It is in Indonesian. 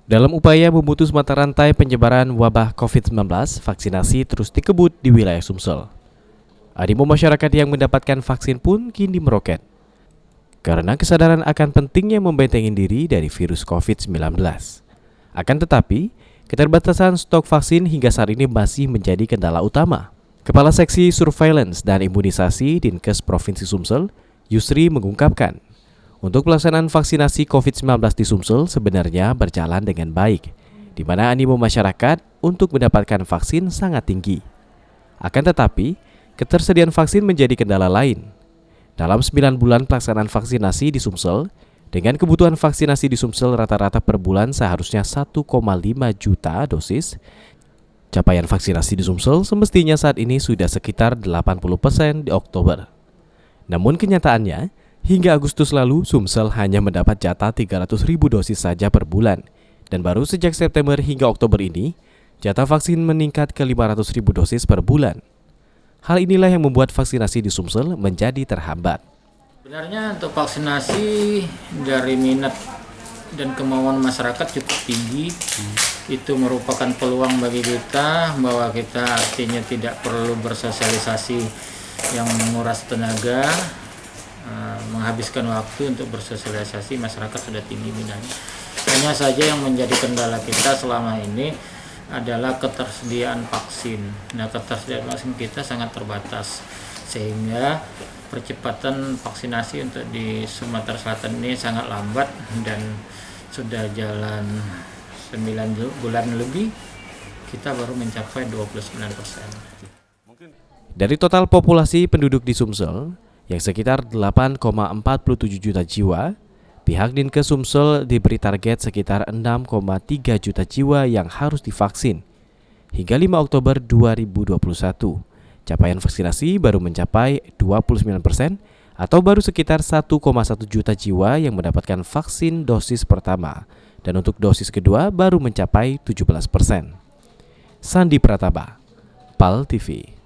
Dalam upaya memutus mata rantai penyebaran wabah COVID-19, vaksinasi terus dikebut di wilayah Sumsel. Animo masyarakat yang mendapatkan vaksin pun kini meroket, karena kesadaran akan pentingnya membentengi diri dari virus COVID-19. Akan tetapi, keterbatasan stok vaksin hingga saat ini masih menjadi kendala utama. Kepala Seksi Surveillance dan Imunisasi Dinkes Provinsi Sumsel, Yusri mengungkapkan, untuk pelaksanaan vaksinasi COVID-19 di Sumsel sebenarnya berjalan dengan baik, di mana animo masyarakat untuk mendapatkan vaksin sangat tinggi. Akan tetapi, ketersediaan vaksin menjadi kendala lain. Dalam 9 bulan pelaksanaan vaksinasi di Sumsel, dengan kebutuhan vaksinasi di Sumsel rata-rata per bulan seharusnya 1,5 juta dosis, capaian vaksinasi di Sumsel semestinya saat ini sudah sekitar 80% di Oktober. Namun kenyataannya, hingga Agustus lalu, Sumsel hanya mendapat jatah 300.000 dosis saja per bulan. Dan baru sejak September hingga Oktober ini, jatah vaksin meningkat ke 500.000 dosis per bulan. Hal inilah yang membuat vaksinasi di Sumsel menjadi terhambat. Sebenarnya untuk vaksinasi dari minat dan kemauan masyarakat cukup tinggi. Itu merupakan peluang bagi kita bahwa kita artinya tidak perlu bersosialisasi yang menguras tenaga, menghabiskan waktu untuk bersosialisasi. Masyarakat sudah tinggi minatnya. Hanya saja yang menjadi kendala kita selama ini adalah ketersediaan vaksin. Nah, ketersediaan vaksin kita sangat terbatas, sehingga percepatan vaksinasi untuk di Sumatera Selatan ini sangat lambat dan sudah jalan 9 bulan lebih kita baru mencapai 29%. Dari total populasi penduduk di Sumsel yang sekitar 8,47 juta jiwa, pihak Dinkes Sumsel diberi target sekitar 6,3 juta jiwa yang harus divaksin. Hingga 5 Oktober 2021, capaian vaksinasi baru mencapai 29% atau baru sekitar 1,1 juta jiwa yang mendapatkan vaksin dosis pertama, dan untuk dosis kedua baru mencapai 17%. Sandi Prataba, PAL TV.